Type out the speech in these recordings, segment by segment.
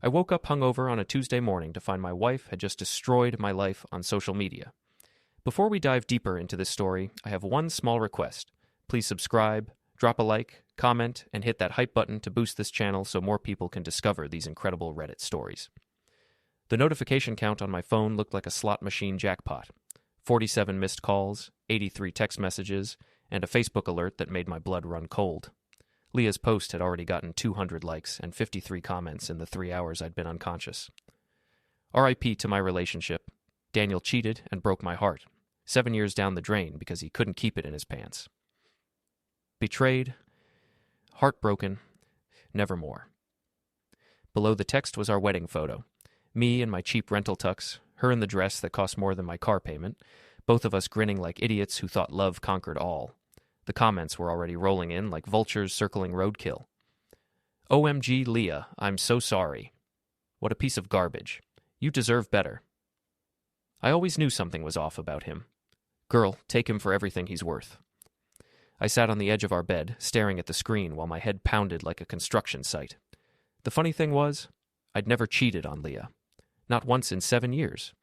I woke up hungover on a Tuesday morning to find my wife had just destroyed my life on social media. Before we dive deeper into this story, I have one small request. Please subscribe, drop a like, comment, and hit that hype button to boost this channel so more people can discover these incredible Reddit stories. The notification count on my phone looked like a slot machine jackpot. 47 missed calls, 83 text messages, and a Facebook alert that made my blood run cold. Leah's post had already gotten 200 likes and 53 comments in the 3 hours I'd been unconscious. R.I.P. to my relationship. Daniel cheated and broke my heart. 7 years down the drain because he couldn't keep it in his pants. Betrayed, heartbroken, nevermore. Below the text was our wedding photo. Me in my cheap rental tux, her in the dress that cost more than my car payment, both of us grinning like idiots who thought love conquered all. The comments were already rolling in like vultures circling roadkill. OMG Leah, I'm so sorry. What a piece of garbage. You deserve better. I always knew something was off about him. Girl, take him for everything he's worth. I sat on the edge of our bed, staring at the screen while my head pounded like a construction site. The funny thing was, I'd never cheated on Leah. Not once in 7 years.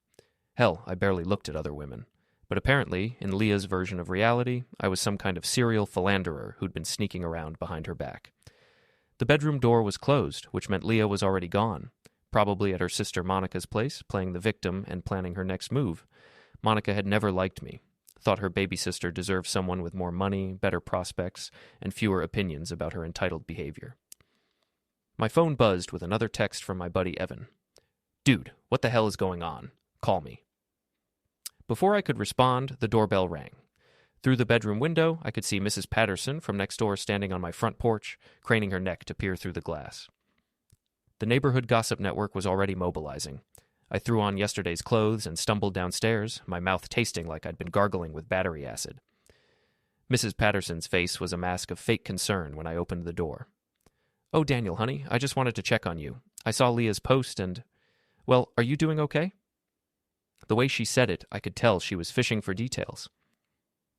Hell, I barely looked at other women. But apparently, in Leah's version of reality, I was some kind of serial philanderer who'd been sneaking around behind her back. The bedroom door was closed, which meant Leah was already gone, probably at her sister Monica's place, playing the victim and planning her next move. Monica had never liked me, thought her baby sister deserved someone with more money, better prospects, and fewer opinions about her entitled behavior. My phone buzzed with another text from my buddy Evan. Dude, what the hell is going on? Call me. Before I could respond, the doorbell rang. Through the bedroom window, I could see Mrs. Patterson from next door standing on my front porch, craning her neck to peer through the glass. The neighborhood gossip network was already mobilizing. I threw on yesterday's clothes and stumbled downstairs, my mouth tasting like I'd been gargling with battery acid. Mrs. Patterson's face was a mask of fake concern when I opened the door. Oh, Daniel, honey, I just wanted to check on you. I saw Leah's post and... Well, are you doing okay? The way she said it, I could tell she was fishing for details.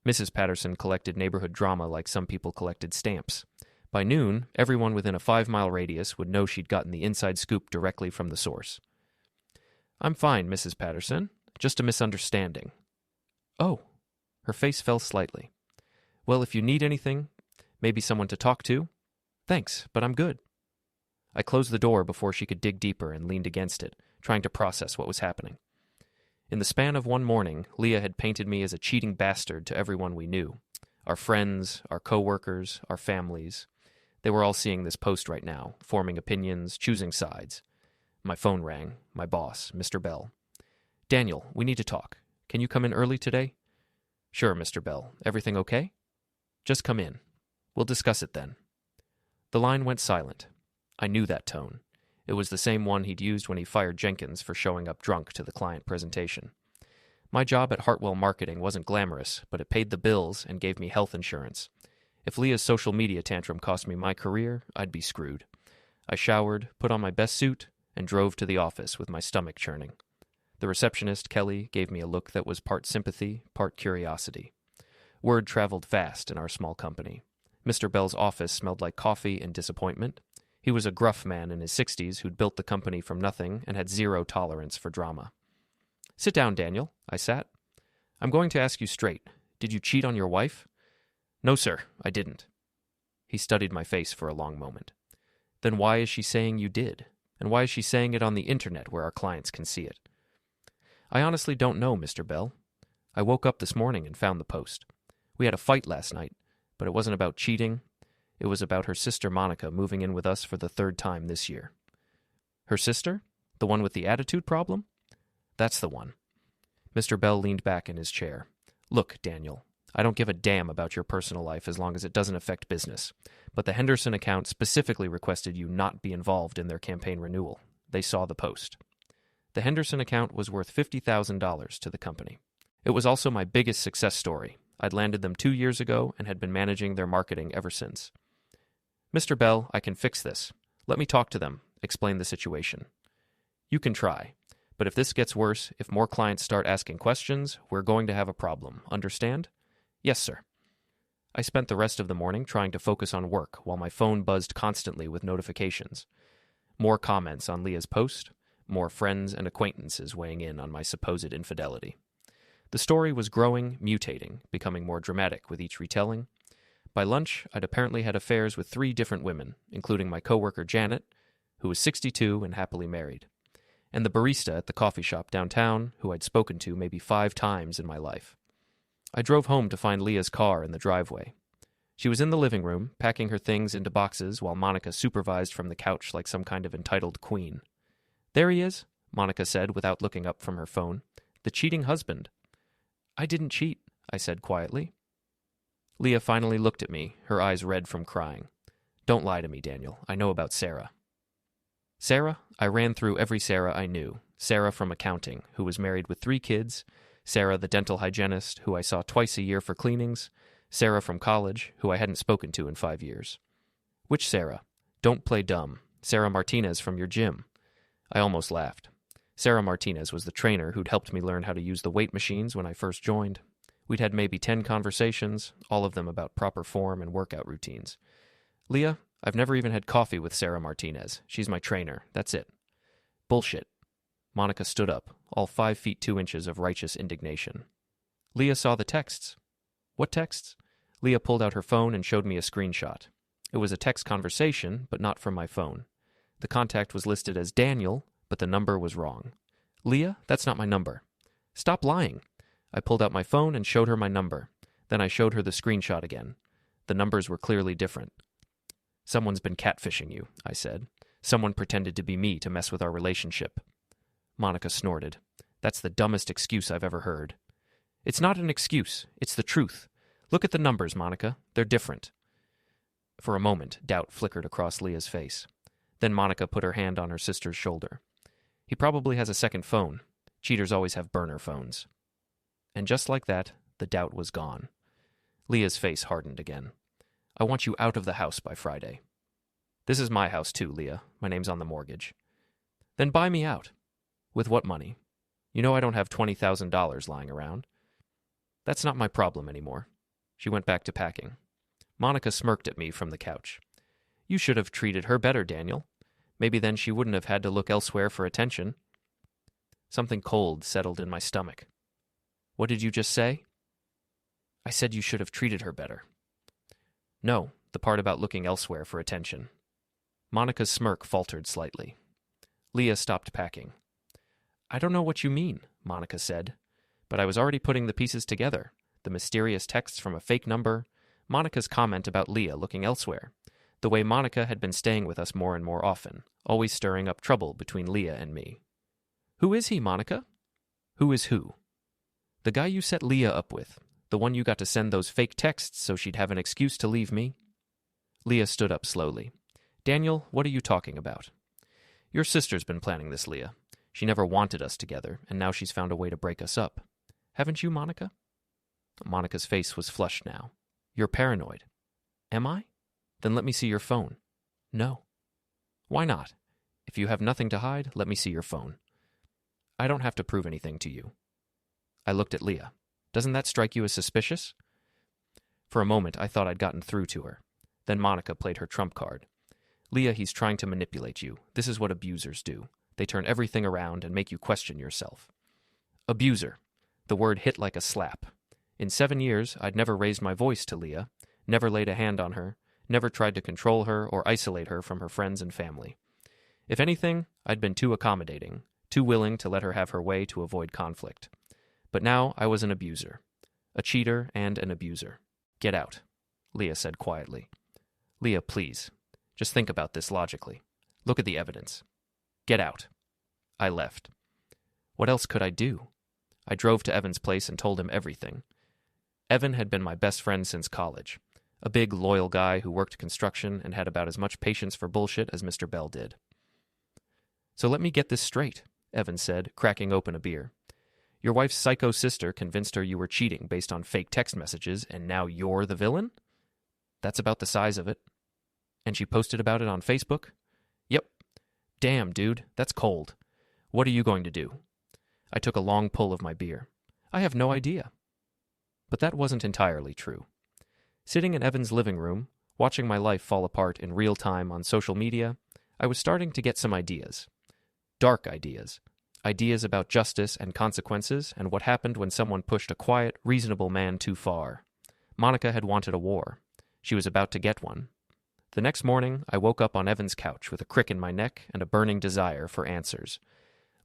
Mrs. Patterson collected neighborhood drama like some people collected stamps. By noon, everyone within a 5-mile radius would know she'd gotten the inside scoop directly from the source. I'm fine, Mrs. Patterson. Just a misunderstanding. Oh. Her face fell slightly. Well, if you need anything, maybe someone to talk to. Thanks, but I'm good. I closed the door before she could dig deeper and leaned against it, trying to process what was happening. In the span of one morning, Leah had painted me as a cheating bastard to everyone we knew. Our friends, our coworkers, our families. They were all seeing this post right now, forming opinions, choosing sides. My phone rang. My boss, Mr. Bell. Daniel, we need to talk. Can you come in early today? Sure, Mr. Bell. Everything okay? Just come in. We'll discuss it then. The line went silent. I knew that tone. It was the same one he'd used when he fired Jenkins for showing up drunk to the client presentation. My job at Hartwell Marketing wasn't glamorous, but it paid the bills and gave me health insurance. If Leah's social media tantrum cost me my career, I'd be screwed. I showered, put on my best suit, and drove to the office with my stomach churning. The receptionist, Kelly, gave me a look that was part sympathy, part curiosity. Word traveled fast in our small company. Mr. Bell's office smelled like coffee and disappointment. He was a gruff man in his 60s who'd built the company from nothing and had zero tolerance for drama. Sit down, Daniel. I sat. I'm going to ask you straight. Did you cheat on your wife? No, sir, I didn't. He studied my face for a long moment. Then why is she saying you did? And why is she saying it on the internet where our clients can see it? I honestly don't know, Mr. Bell. I woke up this morning and found the post. We had a fight last night, but it wasn't about cheating. It was about her sister Monica moving in with us for the 3rd time this year. Her sister? The one with the attitude problem? That's the one. Mr. Bell leaned back in his chair. Look, Daniel, I don't give a damn about your personal life as long as it doesn't affect business. But the Henderson account specifically requested you not be involved in their campaign renewal. They saw the post. The Henderson account was worth $50,000 to the company. It was also my biggest success story. I'd landed them 2 years ago and had been managing their marketing ever since. Mr. Bell, I can fix this. Let me talk to them, explain the situation. You can try, but if this gets worse, if more clients start asking questions, we're going to have a problem. Understand? Yes, sir. I spent the rest of the morning trying to focus on work while my phone buzzed constantly with notifications. More comments on Leah's post, more friends and acquaintances weighing in on my supposed infidelity. The story was growing, mutating, becoming more dramatic with each retelling. By lunch, I'd apparently had affairs with 3 different women, including my coworker Janet, who was 62 and happily married, and the barista at the coffee shop downtown, who I'd spoken to maybe 5 times in my life. I drove home to find Leah's car in the driveway. She was in the living room, packing her things into boxes while Monica supervised from the couch like some kind of entitled queen. "There he is," Monica said without looking up from her phone. "The cheating husband." "I didn't cheat," I said quietly. Leah finally looked at me, her eyes red from crying. "Don't lie to me, Daniel. I know about Sarah." Sarah? I ran through every Sarah I knew. Sarah from accounting, who was married with 3 kids. Sarah the dental hygienist, who I saw twice a year for cleanings. Sarah from college, who I hadn't spoken to in 5 years. "Which Sarah? Don't play dumb. Sarah Martinez from your gym." I almost laughed. Sarah Martinez was the trainer who'd helped me learn how to use the weight machines when I first joined. We'd had maybe 10 conversations, all of them about proper form and workout routines. "Leah, I've never even had coffee with Sarah Martinez. She's my trainer. That's it." "Bullshit." Monica stood up, all 5 feet 2 inches of righteous indignation. "Leah saw the texts." "What texts?" Leah pulled out her phone and showed me a screenshot. It was a text conversation, but not from my phone. The contact was listed as Daniel, but the number was wrong. "Leah, that's not my number." "Stop lying." I pulled out my phone and showed her my number. Then I showed her the screenshot again. The numbers were clearly different. "Someone's been catfishing you," I said. "Someone pretended to be me to mess with our relationship." Monica snorted. "That's the dumbest excuse I've ever heard." "It's not an excuse. It's the truth. Look at the numbers, Monica. They're different." For a moment, doubt flickered across Leah's face. Then Monica put her hand on her sister's shoulder. "He probably has a second phone. Cheaters always have burner phones." And just like that, the doubt was gone. Leah's face hardened again. "I want you out of the house by Friday." "This is my house too, Leah. My name's on the mortgage." "Then buy me out." "With what money? You know I don't have $20,000 lying around." "That's not my problem anymore." She went back to packing. Monica smirked at me from the couch. "You should have treated her better, Daniel. Maybe then she wouldn't have had to look elsewhere for attention." Something cold settled in my stomach. "What did you just say?" "I said you should have treated her better." "No, the part about looking elsewhere for attention." Monica's smirk faltered slightly. Leah stopped packing. "I don't know what you mean," Monica said, but I was already putting the pieces together. The mysterious texts from a fake number, Monica's comment about Leah looking elsewhere, the way Monica had been staying with us more and more often, always stirring up trouble between Leah and me. "Who is he, Monica?" "Who is who?" "The guy you set Leah up with, the one you got to send those fake texts so she'd have an excuse to leave me." Leah stood up slowly. "Daniel, what are you talking about?" "Your sister's been planning this, Leah. She never wanted us together, and now she's found a way to break us up. Haven't you, Monica?" Monica's face was flushed now. "You're paranoid." "Am I? Then let me see your phone." "No." "Why not? If you have nothing to hide, let me see your phone." "I don't have to prove anything to you." I looked at Leah. "Doesn't that strike you as suspicious?" For a moment, I thought I'd gotten through to her. Then Monica played her trump card. "Leah, he's trying to manipulate you. This is what abusers do. They turn everything around and make you question yourself." Abuser. The word hit like a slap. In 7 years, I'd never raised my voice to Leah, never laid a hand on her, never tried to control her or isolate her from her friends and family. If anything, I'd been too accommodating, too willing to let her have her way to avoid conflict. But now I was an abuser. A cheater and an abuser. "Get out," Leah said quietly. "Leah, please. Just think about this logically. Look at the evidence. Get out." I left. What else could I do? I drove to Evan's place and told him everything. Evan had been my best friend since college. A big, loyal guy who worked construction and had about as much patience for bullshit as Mr. Bell did. "So let me get this straight," Evan said, cracking open a beer. "Your wife's psycho sister convinced her you were cheating based on fake text messages, and now you're the villain?" "That's about the size of it." "And she posted about it on Facebook?" "Yep." "Damn, dude, that's cold. What are you going to do?" I took a long pull of my beer. "I have no idea." But that wasn't entirely true. Sitting in Evan's living room, watching my life fall apart in real time on social media, I was starting to get some ideas. Dark ideas. Ideas about justice and consequences and what happened when someone pushed a quiet, reasonable man too far. Monica had wanted a war. She was about to get one. The next morning, I woke up on Evan's couch with a crick in my neck and a burning desire for answers.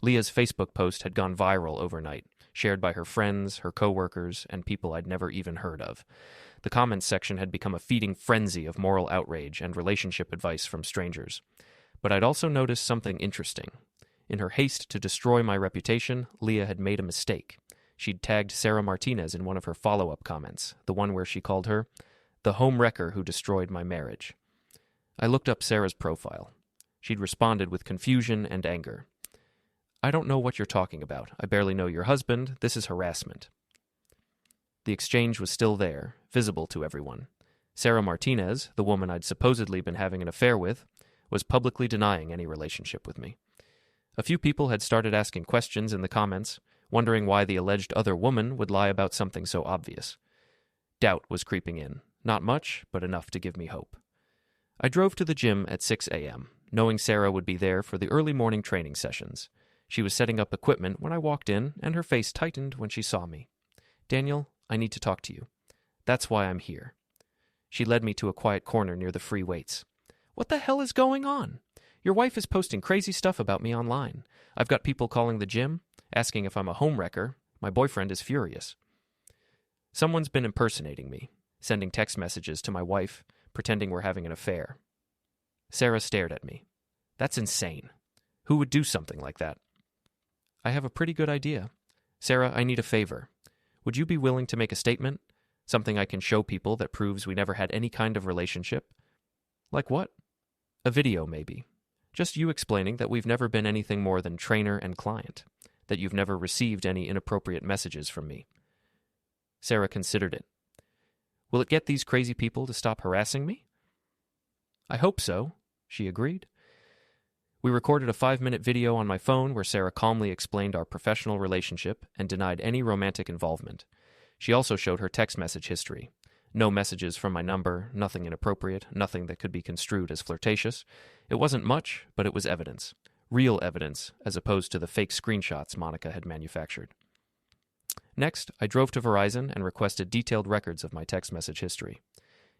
Leah's Facebook post had gone viral overnight, shared by her friends, her coworkers, and people I'd never even heard of. The comments section had become a feeding frenzy of moral outrage and relationship advice from strangers. But I'd also noticed something interesting. In her haste to destroy my reputation, Leah had made a mistake. She'd tagged Sarah Martinez in one of her follow-up comments, the one where she called her the home wrecker who destroyed my marriage. I looked up Sarah's profile. She'd responded with confusion and anger. I don't know what you're talking about. I barely know your husband. This is harassment. The exchange was still there, visible to everyone. Sarah Martinez, the woman I'd supposedly been having an affair with, was publicly denying any relationship with me. A few people had started asking questions in the comments, wondering why the alleged other woman would lie about something so obvious. Doubt was creeping in. Not much, but enough to give me hope. I drove to the gym at 6 a.m., knowing Sarah would be there for the early morning training sessions. She was setting up equipment when I walked in, and her face tightened when she saw me. Daniel, I need to talk to you. That's why I'm here. She led me to a quiet corner near the free weights. What the hell is going on? Your wife is posting crazy stuff about me online. I've got people calling the gym, asking if I'm a homewrecker. My boyfriend is furious. Someone's been impersonating me, sending text messages to my wife, pretending we're having an affair. Sarah stared at me. That's insane. Who would do something like that? I have a pretty good idea. Sarah, I need a favor. Would you be willing to make a statement? Something I can show people that proves we never had any kind of relationship? Like what? A video, maybe. Just you explaining that we've never been anything more than trainer and client, that you've never received any inappropriate messages from me. Sarah considered it. Will it get these crazy people to stop harassing me? I hope so, she agreed. We recorded a 5-minute video on my phone where Sarah calmly explained our professional relationship and denied any romantic involvement. She also showed her text message history. No messages from my number, nothing inappropriate, nothing that could be construed as flirtatious. It wasn't much, but it was evidence. Real evidence, as opposed to the fake screenshots Monica had manufactured. Next, I drove to Verizon and requested detailed records of my text message history.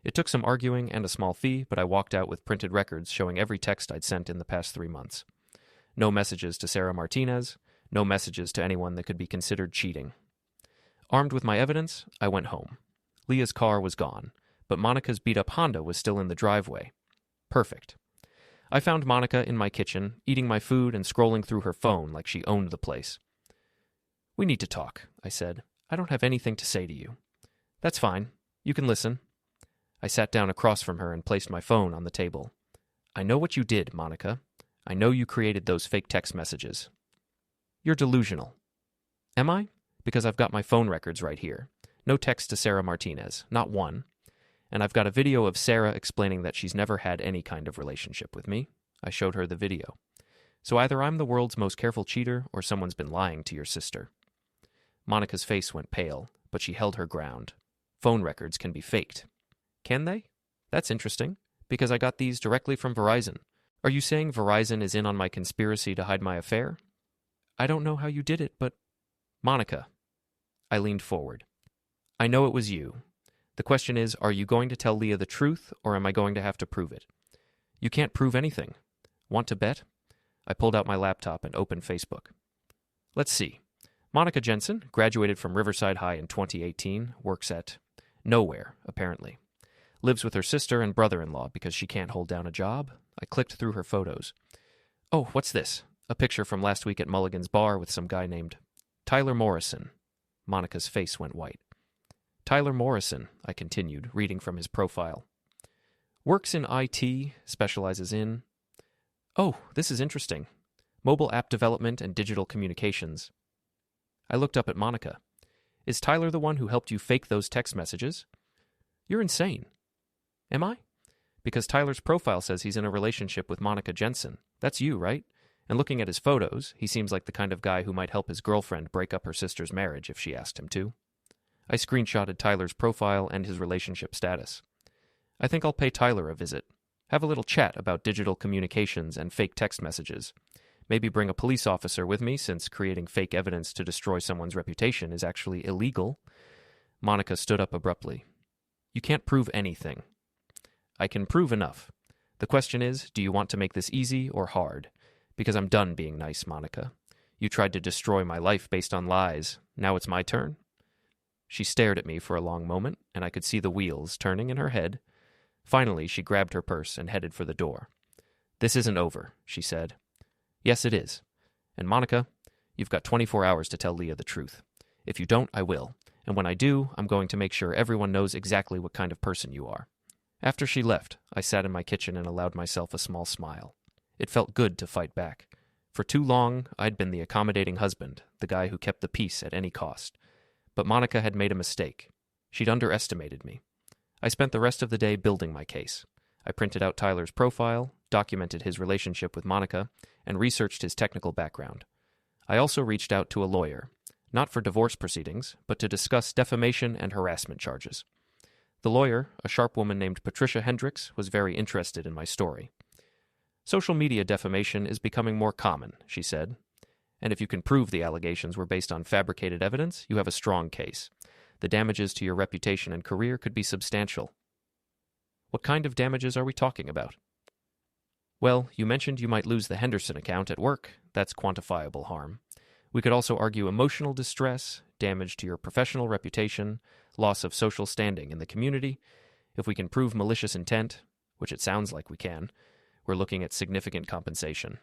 It took some arguing and a small fee, but I walked out with printed records showing every text I'd sent in the past 3 months. No messages to Sarah Martinez, no messages to anyone that could be considered cheating. Armed with my evidence, I went home. Leah's car was gone, but Monica's beat-up Honda was still in the driveway. Perfect. I found Monica in my kitchen, eating my food and scrolling through her phone like she owned the place. We need to talk, I said. I don't have anything to say to you. That's fine. You can listen. I sat down across from her and placed my phone on the table. I know what you did, Monica. I know you created those fake text messages. You're delusional. Am I? Because I've got my phone records right here. No text to Sarah Martinez, not one. And I've got a video of Sarah explaining that she's never had any kind of relationship with me. I showed her the video. So either I'm the world's most careful cheater or someone's been lying to your sister. Monica's face went pale, but she held her ground. Phone records can be faked. Can they? That's interesting, because I got these directly from Verizon. Are you saying Verizon is in on my conspiracy to hide my affair? I don't know how you did it, but... Monica. I leaned forward. I know it was you. The question is, are you going to tell Leah the truth, or am I going to have to prove it? You can't prove anything. Want to bet? I pulled out my laptop and opened Facebook. Let's see. Monica Jensen, graduated from Riverside High in 2018, works at nowhere, apparently. Lives with her sister and brother-in-law because she can't hold down a job. I clicked through her photos. Oh, what's this? A picture from last week at Mulligan's bar with some guy named Tyler Morrison. Monica's face went white. Tyler Morrison, I continued, reading from his profile. Works in IT, specializes in... Oh, this is interesting. Mobile app development and digital communications. I looked up at Monica. Is Tyler the one who helped you fake those text messages? You're insane. Am I? Because Tyler's profile says he's in a relationship with Monica Jensen. That's you, right? And looking at his photos, he seems like the kind of guy who might help his girlfriend break up her sister's marriage if she asked him to. I screenshotted Tyler's profile and his relationship status. I think I'll pay Tyler a visit. Have a little chat about digital communications and fake text messages. Maybe bring a police officer with me, since creating fake evidence to destroy someone's reputation is actually illegal. Monica stood up abruptly. You can't prove anything. I can prove enough. The question is, do you want to make this easy or hard? Because I'm done being nice, Monica. You tried to destroy my life based on lies. Now it's my turn. She stared at me for a long moment, and I could see the wheels turning in her head. Finally, she grabbed her purse and headed for the door. This isn't over, she said. Yes, it is. And Monica, you've got 24 hours to tell Leah the truth. If you don't, I will. And when I do, I'm going to make sure everyone knows exactly what kind of person you are. After she left, I sat in my kitchen and allowed myself a small smile. It felt good to fight back. For too long, I'd been the accommodating husband, the guy who kept the peace at any cost. But Monica had made a mistake. She'd underestimated me. I spent the rest of the day building my case. I printed out Tyler's profile, documented his relationship with Monica, and researched his technical background. I also reached out to a lawyer, not for divorce proceedings, but to discuss defamation and harassment charges. The lawyer, a sharp woman named Patricia Hendricks, was very interested in my story. Social media defamation is becoming more common, she said. And if you can prove the allegations were based on fabricated evidence, you have a strong case. The damages to your reputation and career could be substantial. What kind of damages are we talking about? Well, you mentioned you might lose the Henderson account at work. That's quantifiable harm. We could also argue emotional distress, damage to your professional reputation, loss of social standing in the community. If we can prove malicious intent, which it sounds like we can, we're looking at significant compensation.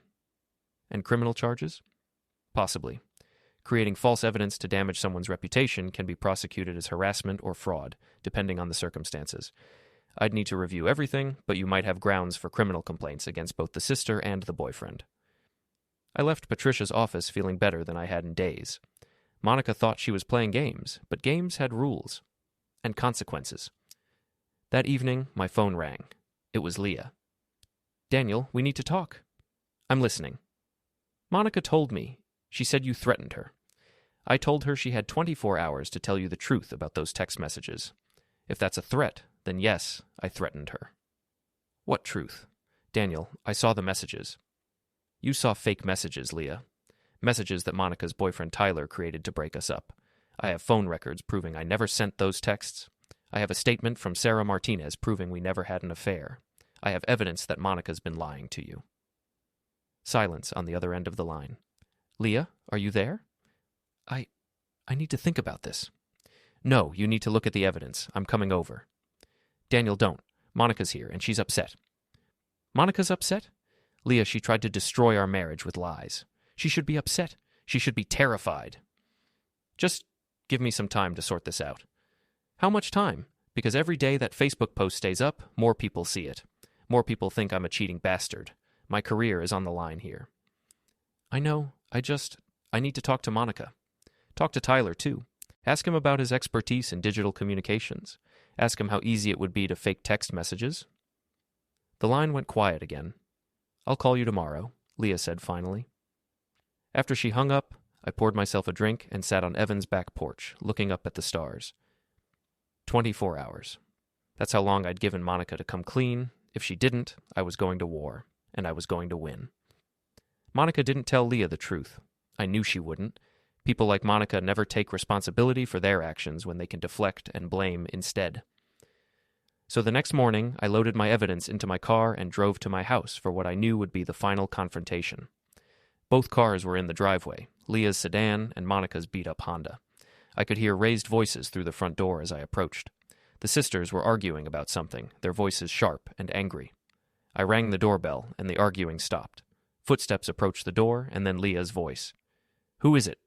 And criminal charges? Possibly. Creating false evidence to damage someone's reputation can be prosecuted as harassment or fraud, depending on the circumstances. I'd need to review everything, but you might have grounds for criminal complaints against both the sister and the boyfriend. I left Patricia's office feeling better than I had in days. Monica thought she was playing games, but games had rules and consequences. That evening, my phone rang. It was Leah. Daniel, we need to talk. I'm listening. Monica told me. She said you threatened her. I told her she had 24 hours to tell you the truth about those text messages. If that's a threat, then yes, I threatened her. What truth? Daniel, I saw the messages. You saw fake messages, Leah. Messages that Monica's boyfriend Tyler created to break us up. I have phone records proving I never sent those texts. I have a statement from Sarah Martinez proving we never had an affair. I have evidence that Monica's been lying to you. Silence on the other end of the line. Leah, are you there? I need to think about this. No, you need to look at the evidence. I'm coming over. Daniel, don't. Monica's here, and she's upset. Monica's upset? Leah, she tried to destroy our marriage with lies. She should be upset. She should be terrified. Just give me some time to sort this out. How much time? Because every day that Facebook post stays up, more people see it. More people think I'm a cheating bastard. My career is on the line here. I know. I need to talk to Monica. Talk to Tyler, too. Ask him about his expertise in digital communications. Ask him how easy it would be to fake text messages. The line went quiet again. I'll call you tomorrow, Leah said finally. After she hung up, I poured myself a drink and sat on Evan's back porch, looking up at the stars. 24 hours. That's how long I'd given Monica to come clean. If she didn't, I was going to war, and I was going to win. Monica didn't tell Leah the truth. I knew she wouldn't. People like Monica never take responsibility for their actions when they can deflect and blame instead. So the next morning, I loaded my evidence into my car and drove to my house for what I knew would be the final confrontation. Both cars were in the driveway, Leah's sedan and Monica's beat-up Honda. I could hear raised voices through the front door as I approached. The sisters were arguing about something, their voices sharp and angry. I rang the doorbell, and the arguing stopped. Footsteps approached the door, and then Leah's voice. Who is it?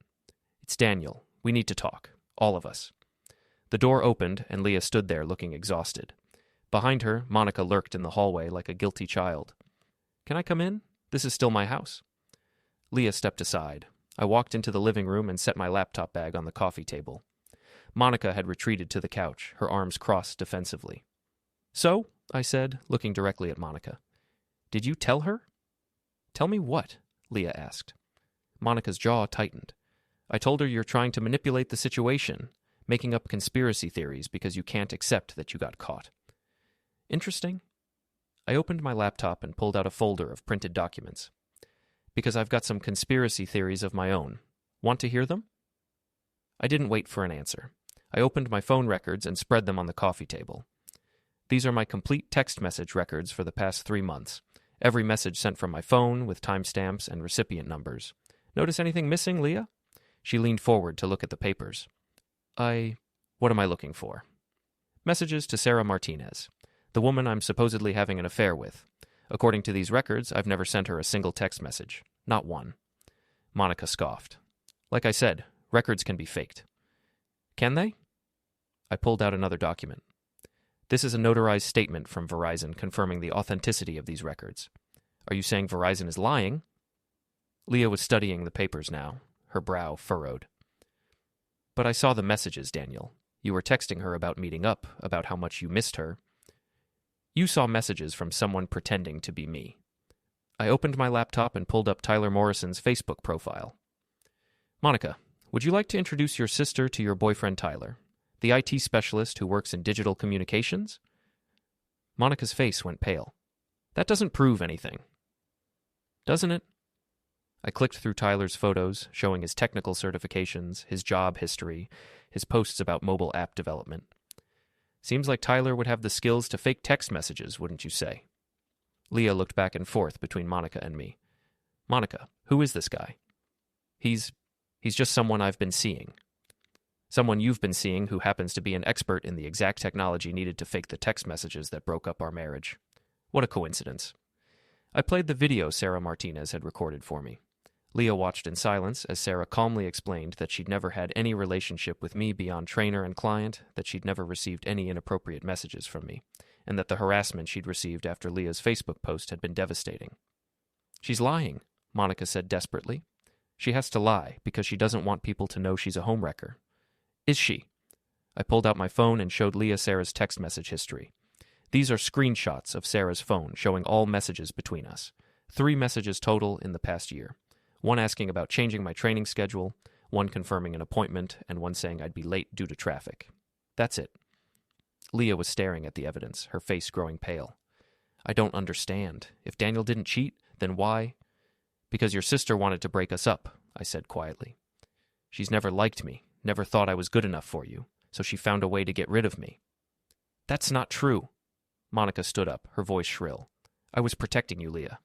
It's Daniel. We need to talk. All of us. The door opened, and Leah stood there looking exhausted. Behind her, Monica lurked in the hallway like a guilty child. Can I come in? This is still my house. Leah stepped aside. I walked into the living room and set my laptop bag on the coffee table. Monica had retreated to the couch, her arms crossed defensively. So, I said, looking directly at Monica. Did you tell her? Tell me what? Leah asked. Monica's jaw tightened. I told her you're trying to manipulate the situation, making up conspiracy theories because you can't accept that you got caught. Interesting. I opened my laptop and pulled out a folder of printed documents. Because I've got some conspiracy theories of my own. Want to hear them? I didn't wait for an answer. I opened my phone records and spread them on the coffee table. These are my complete text message records for the past 3 months. Every message sent from my phone with timestamps and recipient numbers. Notice anything missing, Leah? She leaned forward to look at the papers. What am I looking for? Messages to Sarah Martinez, the woman I'm supposedly having an affair with. According to these records, I've never sent her a single text message. Not one. Monica scoffed. Like I said, records can be faked. Can they? I pulled out another document. This is a notarized statement from Verizon confirming the authenticity of these records. Are you saying Verizon is lying? Leah was studying the papers now, her brow furrowed. But I saw the messages, Daniel. You were texting her about meeting up, about how much you missed her. You saw messages from someone pretending to be me. I opened my laptop and pulled up Tyler Morrison's Facebook profile. Monica, would you like to introduce your sister to your boyfriend Tyler, the IT specialist who works in digital communications? Monica's face went pale. That doesn't prove anything. Doesn't it? I clicked through Tyler's photos, showing his technical certifications, his job history, his posts about mobile app development. Seems like Tyler would have the skills to fake text messages, wouldn't you say? Leah looked back and forth between Monica and me. Monica, who is this guy? He's just someone I've been seeing. Someone you've been seeing who happens to be an expert in the exact technology needed to fake the text messages that broke up our marriage. What a coincidence. I played the video Sarah Martinez had recorded for me. Leah watched in silence as Sarah calmly explained that she'd never had any relationship with me beyond trainer and client, that she'd never received any inappropriate messages from me, and that the harassment she'd received after Leah's Facebook post had been devastating. She's lying, Monica said desperately. She has to lie because she doesn't want people to know she's a homewrecker. Is she? I pulled out my phone and showed Leah Sarah's text message history. These are screenshots of Sarah's phone showing all messages between us. 3 messages total in the past year. One asking about changing my training schedule, one confirming an appointment, and one saying I'd be late due to traffic. That's it. Leah was staring at the evidence, her face growing pale. I don't understand. If Daniel didn't cheat, then why? Because your sister wanted to break us up, I said quietly. She's never liked me, never thought I was good enough for you, so she found a way to get rid of me. That's not true. Monica stood up, her voice shrill. I was protecting you, Leah.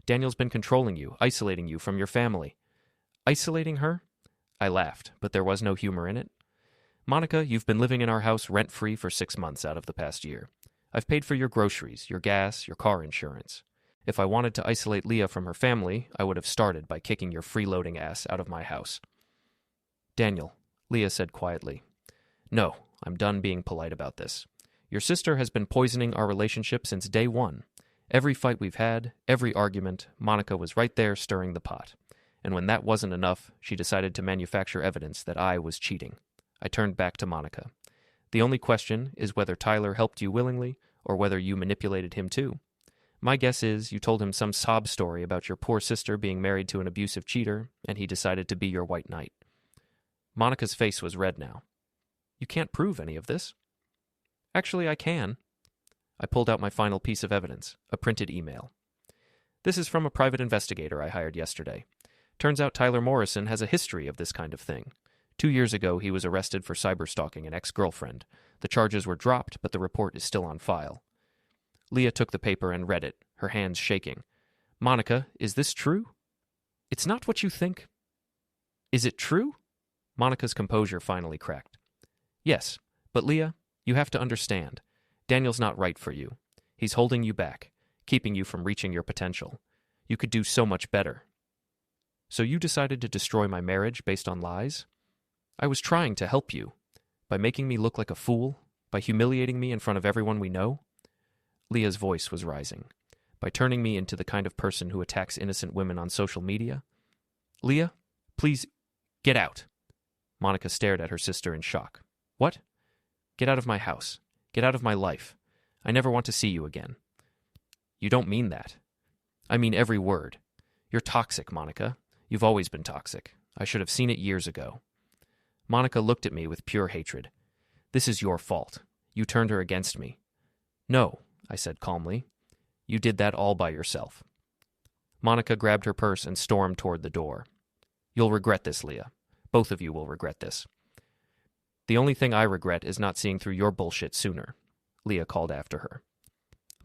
Daniel's been controlling you, isolating you from your family. Isolating her? I laughed, but there was no humor in it. Monica, you've been living in our house rent-free for 6 months out of the past year. I've paid for your groceries, your gas, your car insurance. If I wanted to isolate Leah from her family, I would have started by kicking your freeloading ass out of my house. Daniel, Leah said quietly. No, I'm done being polite about this. Your sister has been poisoning our relationship since day one. Every fight we've had, every argument, Monica was right there stirring the pot. And when that wasn't enough, she decided to manufacture evidence that I was cheating. I turned back to Monica. The only question is whether Tyler helped you willingly or whether you manipulated him too. My guess is you told him some sob story about your poor sister being married to an abusive cheater, and he decided to be your white knight. Monica's face was red now. You can't prove any of this. Actually, I can. I pulled out my final piece of evidence, a printed email. This is from a private investigator I hired yesterday. Turns out Tyler Morrison has a history of this kind of thing. 2 years ago, he was arrested for cyberstalking an ex-girlfriend. The charges were dropped, but the report is still on file. Leah took the paper and read it, her hands shaking. Monica, is this true? It's not what you think. Is it true? Monica's composure finally cracked. Yes, but Leah, you have to understand. Daniel's not right for you. He's holding you back, keeping you from reaching your potential. You could do so much better. So you decided to destroy my marriage based on lies? I was trying to help you. By making me look like a fool? By humiliating me in front of everyone we know? Leah's voice was rising. By turning me into the kind of person who attacks innocent women on social media? Leah, please, get out. Monica stared at her sister in shock. What? Get out of my house. Get out of my life. I never want to see you again. You don't mean that. I mean every word. You're toxic, Monica. You've always been toxic. I should have seen it years ago. Monica looked at me with pure hatred. This is your fault. You turned her against me. No, I said calmly. You did that all by yourself. Monica grabbed her purse and stormed toward the door. You'll regret this, Leah. Both of you will regret this. The only thing I regret is not seeing through your bullshit sooner, Leah called after her.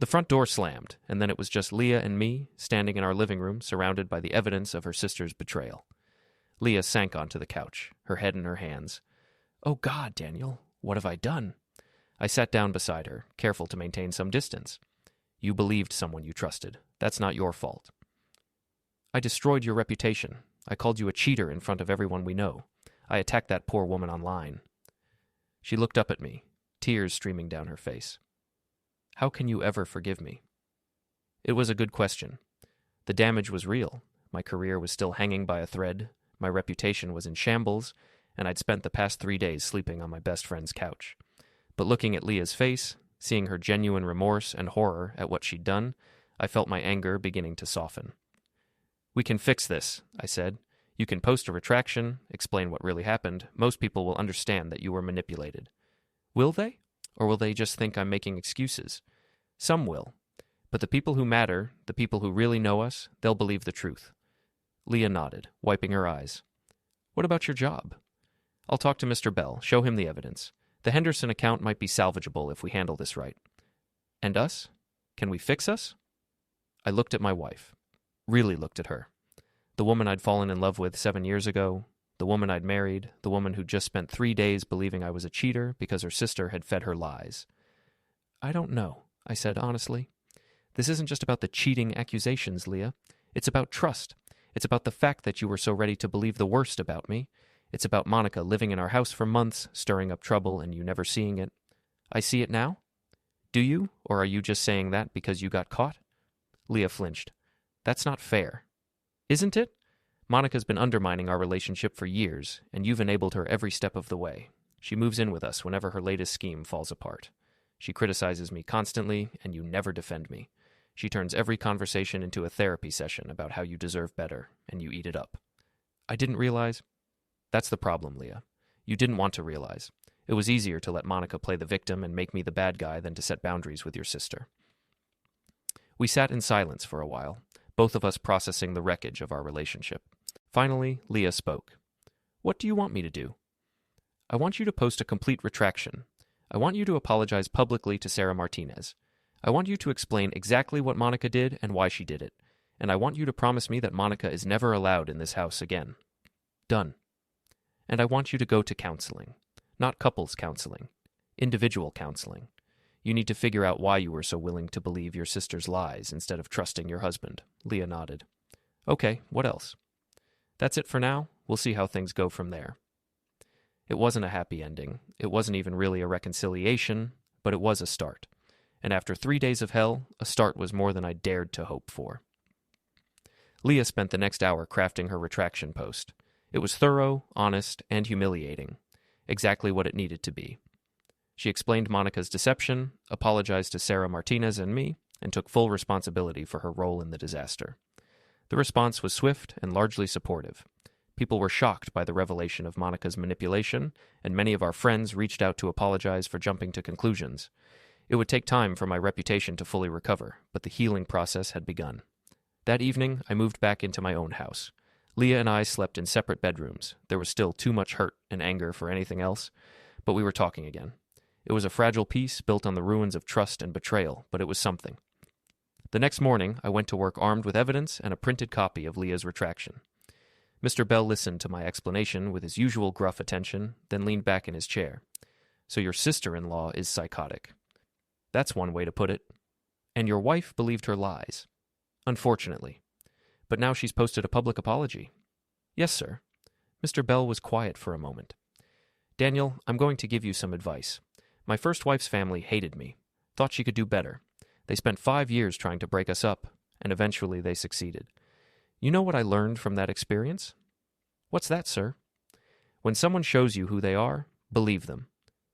The front door slammed, and then it was just Leah and me standing in our living room surrounded by the evidence of her sister's betrayal. Leah sank onto the couch, her head in her hands. Oh God, Daniel, what have I done? I sat down beside her, careful to maintain some distance. You believed someone you trusted. That's not your fault. I destroyed your reputation. I called you a cheater in front of everyone we know. I attacked that poor woman online. She looked up at me, tears streaming down her face. How can you ever forgive me? It was a good question. The damage was real. My career was still hanging by a thread. My reputation was in shambles, and I'd spent the past 3 days sleeping on my best friend's couch. But looking at Leah's face, seeing her genuine remorse and horror at what she'd done, I felt my anger beginning to soften. We can fix this, I said. You can post a retraction, explain what really happened. Most people will understand that you were manipulated. Will they? Or will they just think I'm making excuses? Some will. But the people who matter, the people who really know us, they'll believe the truth. Leah nodded, wiping her eyes. What about your job? I'll talk to Mr. Bell, show him the evidence. The Henderson account might be salvageable if we handle this right. And us? Can we fix us? I looked at my wife. Really looked at her. The woman I'd fallen in love with 7 years ago, the woman I'd married, the woman who'd just spent 3 days believing I was a cheater because her sister had fed her lies. I don't know, I said honestly. This isn't just about the cheating accusations, Leah. It's about trust. It's about the fact that you were so ready to believe the worst about me. It's about Monica living in our house for months, stirring up trouble, and you never seeing it. I see it now? Do you? Or are you just saying that because you got caught? Leah flinched. That's not fair. Isn't it? Monica's been undermining our relationship for years, and you've enabled her every step of the way. She moves in with us whenever her latest scheme falls apart. She criticizes me constantly, and you never defend me. She turns every conversation into a therapy session about how you deserve better, and you eat it up. I didn't realize. That's the problem, Leah. You didn't want to realize. It was easier to let Monica play the victim and make me the bad guy than to set boundaries with your sister. We sat in silence for a while, both of us processing the wreckage of our relationship. Finally, Leah spoke. What do you want me to do? I want you to post a complete retraction. I want you to apologize publicly to Sarah Martinez. I want you to explain exactly what Monica did and why she did it. And I want you to promise me that Monica is never allowed in this house again. Done. And I want you to go to counseling. Not couples counseling. Individual counseling. You need to figure out why you were so willing to believe your sister's lies instead of trusting your husband. Leah nodded. Okay, what else? That's it for now. We'll see how things go from there. It wasn't a happy ending. It wasn't even really a reconciliation, but it was a start. And after 3 days of hell, a start was more than I dared to hope for. Leah spent the next hour crafting her retraction post. It was thorough, honest, and humiliating. Exactly what it needed to be. She explained Monica's deception, apologized to Sarah Martinez and me, and took full responsibility for her role in the disaster. The response was swift and largely supportive. People were shocked by the revelation of Monica's manipulation, and many of our friends reached out to apologize for jumping to conclusions. It would take time for my reputation to fully recover, but the healing process had begun. That evening, I moved back into my own house. Leah and I slept in separate bedrooms. There was still too much hurt and anger for anything else, but we were talking again. It was a fragile peace built on the ruins of trust and betrayal, but it was something. The next morning, I went to work armed with evidence and a printed copy of Leah's retraction. Mr. Bell listened to my explanation with his usual gruff attention, then leaned back in his chair. So your sister-in-law is psychotic. That's one way to put it. And your wife believed her lies. Unfortunately. But now she's posted a public apology. Yes, sir. Mr. Bell was quiet for a moment. Daniel, I'm going to give you some advice. My first wife's family hated me, thought she could do better. They spent 5 years trying to break us up, and eventually they succeeded. You know what I learned from that experience? What's that, sir? When someone shows you who they are, believe them.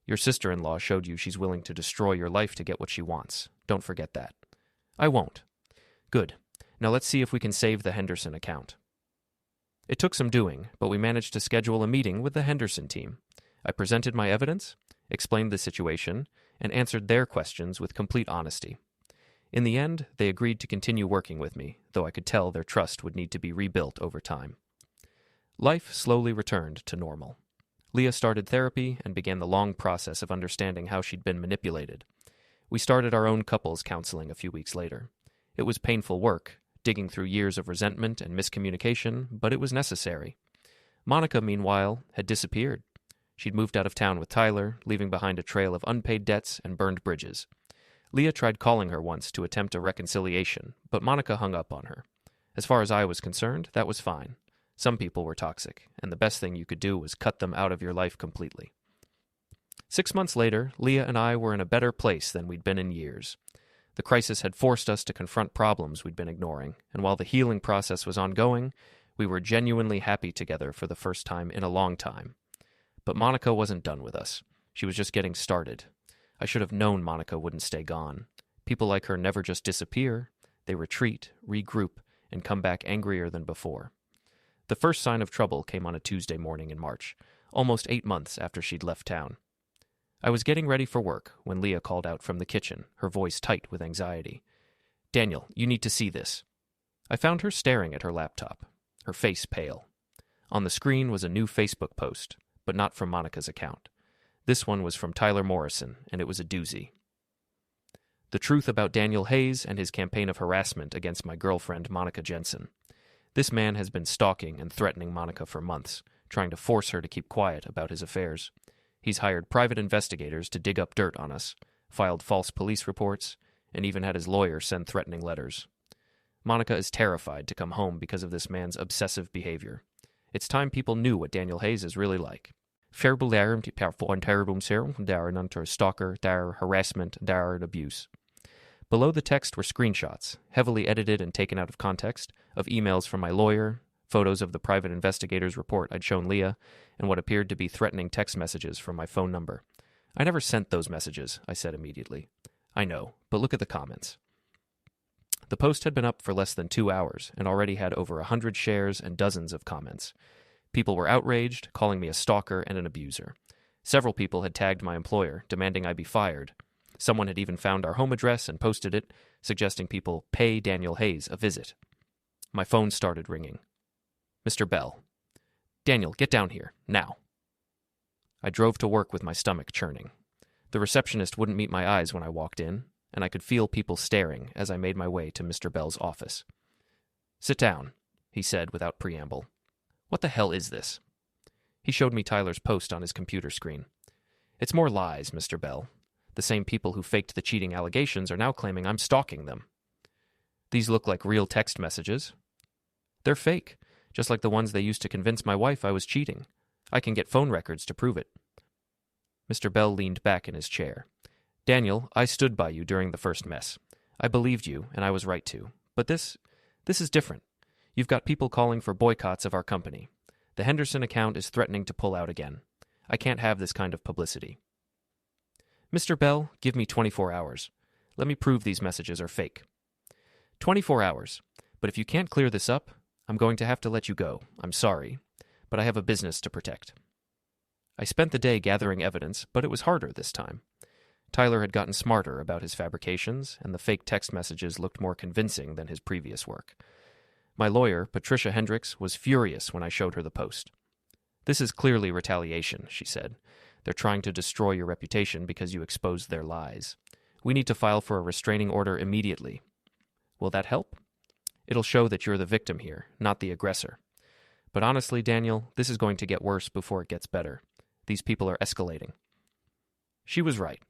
Your sister-in-law showed you she's willing to destroy your life to get what she wants. Don't forget that. I won't. Good. Now let's see if we can save the Henderson account. It took some doing, but we managed to schedule a meeting with the Henderson team. I presented my evidence, explained the situation, and answered their questions with complete honesty. In the end, they agreed to continue working with me, though I could tell their trust would need to be rebuilt over time. Life slowly returned to normal. Leah started therapy and began the long process of understanding how she'd been manipulated. We started our own couples counseling a few weeks later. It was painful work, digging through years of resentment and miscommunication, but it was necessary. Monica, meanwhile, had disappeared. She'd moved out of town with Tyler, leaving behind a trail of unpaid debts and burned bridges. Leah tried calling her once to attempt a reconciliation, but Monica hung up on her. As far as I was concerned, that was fine. Some people were toxic, and the best thing you could do was cut them out of your life completely. 6 months later, Leah and I were in a better place than we'd been in years. The crisis had forced us to confront problems we'd been ignoring, and while the healing process was ongoing, we were genuinely happy together for the first time in a long time. But Monica wasn't done with us. She was just getting started. I should have known Monica wouldn't stay gone. People like her never just disappear. They retreat, regroup, and come back angrier than before. The first sign of trouble came on a Tuesday morning in March, almost 8 months after she'd left town. I was getting ready for work when Leah called out from the kitchen, her voice tight with anxiety. "Daniel, you need to see this." I found her staring at her laptop, her face pale. On the screen was a new Facebook post, but not from Monica's account. This one was from Tyler Morrison, and it was a doozy. The truth about Daniel Hayes and his campaign of harassment against my girlfriend, Monica Jensen. This man has been stalking and threatening Monica for months, trying to force her to keep quiet about his affairs. He's hired private investigators to dig up dirt on us, filed false police reports, and even had his lawyer send threatening letters. Monica is terrified to come home because of this man's obsessive behavior. It's time people knew what Daniel Hayes is really like. Verbal stalker, harassment, abuse. Below the text were screenshots, heavily edited and taken out of context, of emails from my lawyer, photos of the private investigator's report I'd shown Leah, and what appeared to be threatening text messages from my phone number. "I never sent those messages," I said immediately. "I know, but look at the comments." The post had been up for less than 2 hours and already had over 100 shares and dozens of comments. People were outraged, calling me a stalker and an abuser. Several people had tagged my employer, demanding I be fired. Someone had even found our home address and posted it, suggesting people pay Daniel Hayes a visit. My phone started ringing. "Mr. Bell." "Daniel, get down here, now." I drove to work with my stomach churning. The receptionist wouldn't meet my eyes when I walked in, and I could feel people staring as I made my way to Mr. Bell's office. "Sit down," he said without preamble. "What the hell is this?" He showed me Tyler's post on his computer screen. "It's more lies, Mr. Bell. The same people who faked the cheating allegations are now claiming I'm stalking them. These look like real text messages. They're fake, just like the ones they used to convince my wife I was cheating. I can get phone records to prove it." Mr. Bell leaned back in his chair. "Daniel, I stood by you during the first mess. I believed you, and I was right to. But this is different. You've got people calling for boycotts of our company. The Henderson account is threatening to pull out again. I can't have this kind of publicity." "Mr. Bell, give me 24 hours. Let me prove these messages are fake." 24 hours. But if you can't clear this up, I'm going to have to let you go. I'm sorry, but I have a business to protect." I spent the day gathering evidence, but it was harder this time. Tyler had gotten smarter about his fabrications, and the fake text messages looked more convincing than his previous work. My lawyer, Patricia Hendricks, was furious when I showed her the post. "This is clearly retaliation," she said. "They're trying to destroy your reputation because you exposed their lies. We need to file for a restraining order immediately." "Will that help?" "It'll show that you're the victim here, not the aggressor. But honestly, Daniel, this is going to get worse before it gets better. These people are escalating." She was right.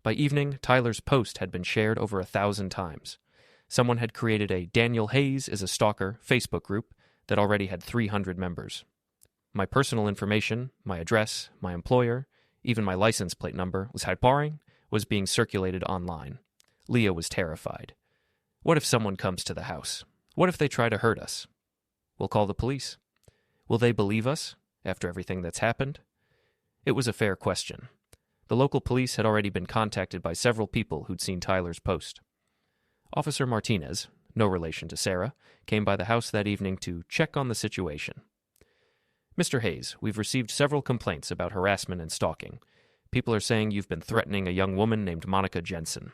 By evening, Tyler's post had been shared over 1,000 times. Someone had created a "Daniel Hayes is a Stalker" Facebook group that already had 300 members. My personal information, my address, my employer, even my license plate number was being circulated online. Leah was terrified. What if someone comes to the house? What if they try to hurt us? We'll call the police. Will they believe us after everything that's happened? It was a fair question. The local police had already been contacted by several people who'd seen Tyler's post. Officer Martinez, no relation to Sarah, came by the house that evening to check on the situation. "Mr. Hayes, we've received several complaints about harassment and stalking. People are saying you've been threatening a young woman named Monica Jensen."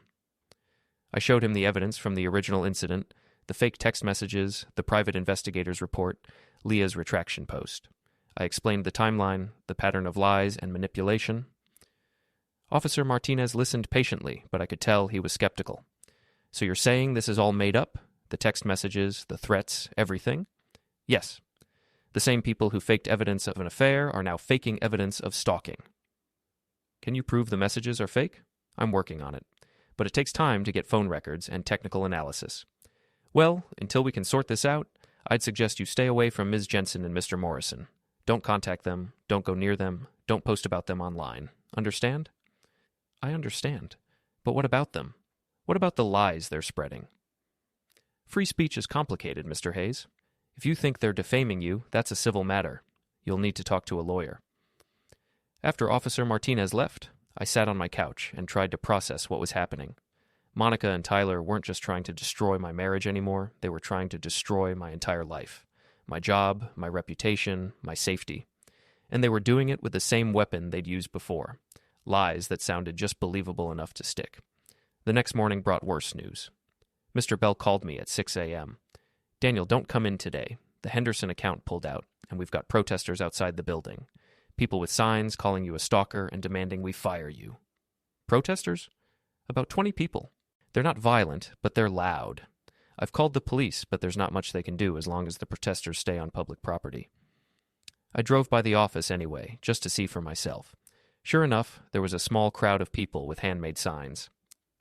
I showed him the evidence from the original incident, the fake text messages, the private investigator's report, Leah's retraction post. I explained the timeline, the pattern of lies and manipulation. Officer Martinez listened patiently, but I could tell he was skeptical. So you're saying this is all made up? The text messages, the threats, everything? Yes. The same people who faked evidence of an affair are now faking evidence of stalking. Can you prove the messages are fake? I'm working on it. But it takes time to get phone records and technical analysis. Well, until we can sort this out, I'd suggest you stay away from Ms. Jensen and Mr. Morrison. Don't contact them, don't go near them, don't post about them online. Understand? I understand. But what about them? What about the lies they're spreading? Free speech is complicated, Mr. Hayes. If you think they're defaming you, that's a civil matter. You'll need to talk to a lawyer. After Officer Martinez left, I sat on my couch and tried to process what was happening. Monica and Tyler weren't just trying to destroy my marriage anymore, they were trying to destroy my entire life. My job, my reputation, my safety. And they were doing it with the same weapon they'd used before. Lies that sounded just believable enough to stick. The next morning brought worse news. Mr. Bell called me at 6 a.m. Daniel, don't come in today. The Henderson account pulled out, and we've got protesters outside the building. People with signs calling you a stalker and demanding we fire you. Protesters? About 20 people. They're not violent, but they're loud. I've called the police, but there's not much they can do as long as the protesters stay on public property. I drove by the office anyway, just to see for myself. Sure enough, there was a small crowd of people with handmade signs.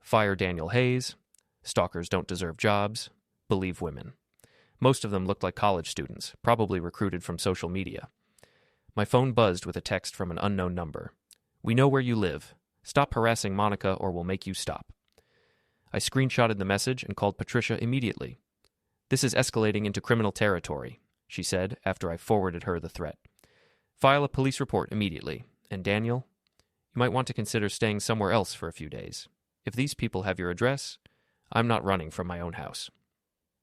Fire Daniel Hayes. Stalkers don't deserve jobs. Believe women. Most of them looked like college students, probably recruited from social media. My phone buzzed with a text from an unknown number. We know where you live. Stop harassing Monica or we'll make you stop. I screenshotted the message and called Patricia immediately. This is escalating into criminal territory, she said after I forwarded her the threat. File a police report immediately. And Daniel, you might want to consider staying somewhere else for a few days. If these people have your address, I'm not running from my own house.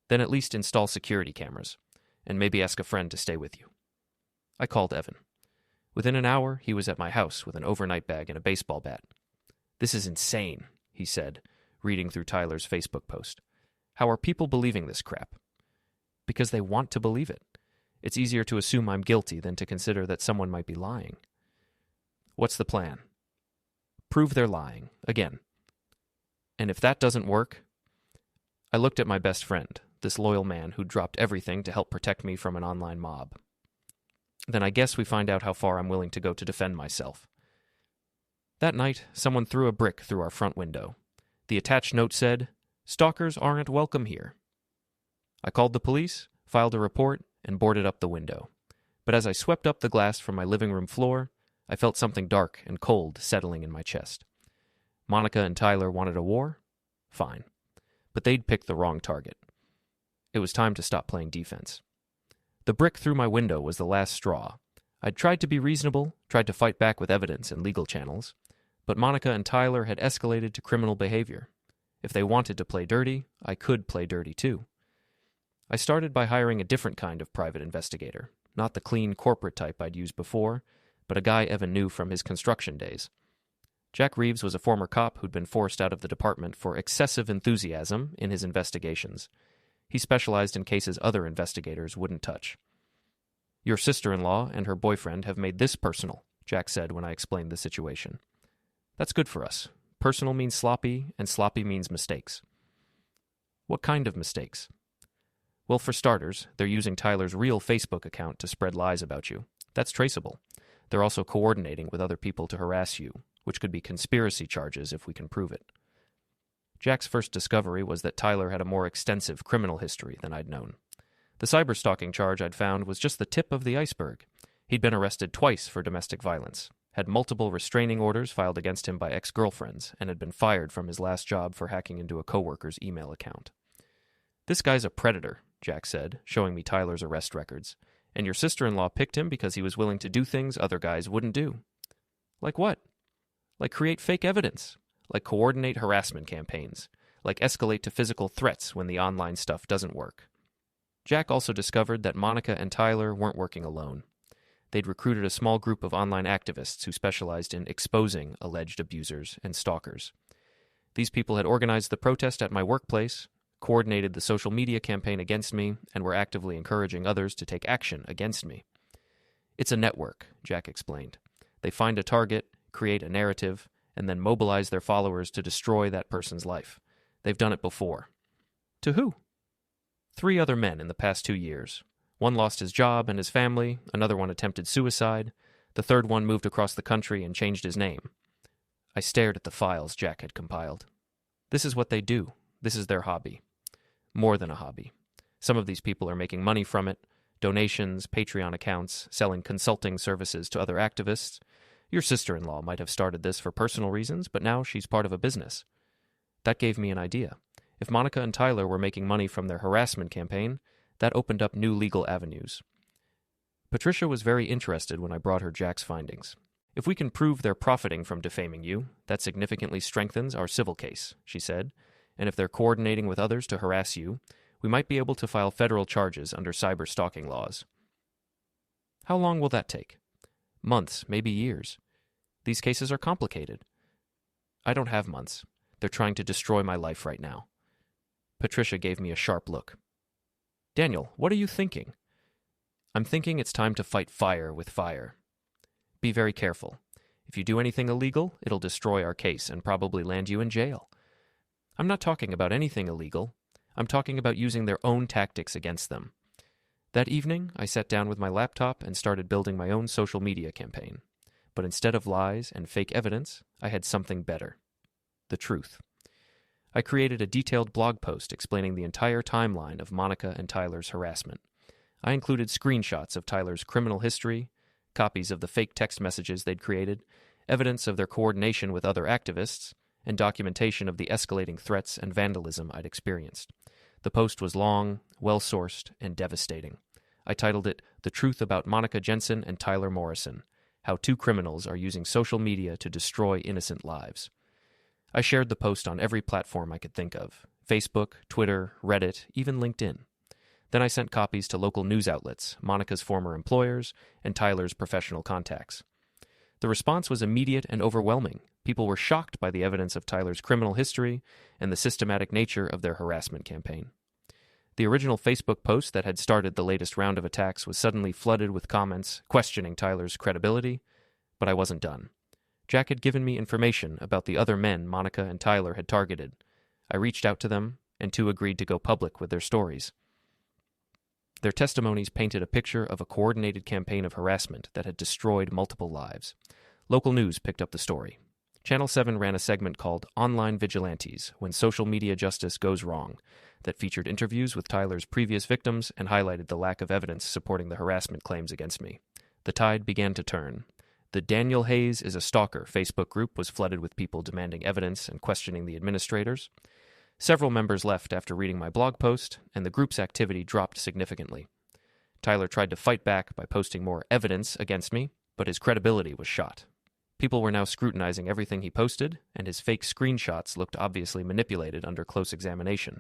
Then at least install security cameras, and maybe ask a friend to stay with you. I called Evan. Within an hour, he was at my house with an overnight bag and a baseball bat. This is insane, he said, reading through Tyler's Facebook post. How are people believing this crap? Because they want to believe it. It's easier to assume I'm guilty than to consider that someone might be lying. What's the plan? Prove they're lying, again. And if that doesn't work, I looked at my best friend, this loyal man who dropped everything to help protect me from an online mob. Then I guess we find out how far I'm willing to go to defend myself. That night, someone threw a brick through our front window. The attached note said, "Stalkers aren't welcome here." I called the police, filed a report, and boarded up the window. But as I swept up the glass from my living room floor, I felt something dark and cold settling in my chest. Monica and Tyler wanted a war? Fine. But they'd picked the wrong target. It was time to stop playing defense. The brick through my window was the last straw. I'd tried to be reasonable, tried to fight back with evidence and legal channels, but Monica and Tyler had escalated to criminal behavior. If they wanted to play dirty, I could play dirty too. I started by hiring a different kind of private investigator, not the clean corporate type I'd used before, but a guy Evan knew from his construction days. Jack Reeves was a former cop who'd been forced out of the department for excessive enthusiasm in his investigations. He specialized in cases other investigators wouldn't touch. Your sister-in-law and her boyfriend have made this personal, Jack said when I explained the situation. That's good for us. Personal means sloppy, and sloppy means mistakes. What kind of mistakes? Well, for starters, they're using Tyler's real Facebook account to spread lies about you. That's traceable. They're also coordinating with other people to harass you, which could be conspiracy charges if we can prove it. Jack's first discovery was that Tyler had a more extensive criminal history than I'd known. The cyberstalking charge I'd found was just the tip of the iceberg. He'd been arrested twice for domestic violence, had multiple restraining orders filed against him by ex-girlfriends, and had been fired from his last job for hacking into a coworker's email account. This guy's a predator, Jack said, showing me Tyler's arrest records. And your sister-in-law picked him because he was willing to do things other guys wouldn't do. Like what? Like create fake evidence. Like coordinate harassment campaigns. Like escalate to physical threats when the online stuff doesn't work. Jack also discovered that Monica and Tyler weren't working alone. They'd recruited a small group of online activists who specialized in exposing alleged abusers and stalkers. These people had organized the protest at my workplace, coordinated the social media campaign against me, and were actively encouraging others to take action against me. It's a network, Jack explained. They find a target, create a narrative, and then mobilize their followers to destroy that person's life. They've done it before. To who? 3 other men in the past 2 years. One lost his job and his family, another one attempted suicide, the third one moved across the country and changed his name. I stared at the files Jack had compiled. This is what they do. This is their hobby. More than a hobby. Some of these people are making money from it, donations, Patreon accounts, selling consulting services to other activists. Your sister-in-law might have started this for personal reasons, but now she's part of a business. That gave me an idea. If Monica and Tyler were making money from their harassment campaign, that opened up new legal avenues. Patricia was very interested when I brought her Jack's findings. If we can prove they're profiting from defaming you, that significantly strengthens our civil case, she said, and if they're coordinating with others to harass you, we might be able to file federal charges under cyber stalking laws. How long will that take? Months, maybe years. These cases are complicated. I don't have months. They're trying to destroy my life right now. Patricia gave me a sharp look. Daniel, what are you thinking? I'm thinking it's time to fight fire with fire. Be very careful. If you do anything illegal, it'll destroy our case and probably land you in jail. I'm not talking about anything illegal. I'm talking about using their own tactics against them. That evening, I sat down with my laptop and started building my own social media campaign. But instead of lies and fake evidence, I had something better. The truth. I created a detailed blog post explaining the entire timeline of Monica and Tyler's harassment. I included screenshots of Tyler's criminal history, copies of the fake text messages they'd created, evidence of their coordination with other activists, and documentation of the escalating threats and vandalism I'd experienced. The post was long, well-sourced, and devastating. I titled it, "The Truth About Monica Jensen and Tyler Morrison, How Two Criminals Are Using Social Media to Destroy Innocent Lives." I shared the post on every platform I could think of, Facebook, Twitter, Reddit, even LinkedIn. Then I sent copies to local news outlets, Monica's former employers, and Tyler's professional contacts. The response was immediate and overwhelming. People were shocked by the evidence of Tyler's criminal history and the systematic nature of their harassment campaign. The original Facebook post that had started the latest round of attacks was suddenly flooded with comments questioning Tyler's credibility, but I wasn't done. Jack had given me information about the other men Monica and Tyler had targeted. I reached out to them, and 2 agreed to go public with their stories. Their testimonies painted a picture of a coordinated campaign of harassment that had destroyed multiple lives. Local news picked up the story. Channel 7 ran a segment called Online Vigilantes, When Social Media Justice Goes Wrong, that featured interviews with Tyler's previous victims and highlighted the lack of evidence supporting the harassment claims against me. The tide began to turn. The Daniel Hayes is a Stalker Facebook group was flooded with people demanding evidence and questioning the administrators. Several members left after reading my blog post, and the group's activity dropped significantly. Tyler tried to fight back by posting more evidence against me, but his credibility was shot. People were now scrutinizing everything he posted, and his fake screenshots looked obviously manipulated under close examination.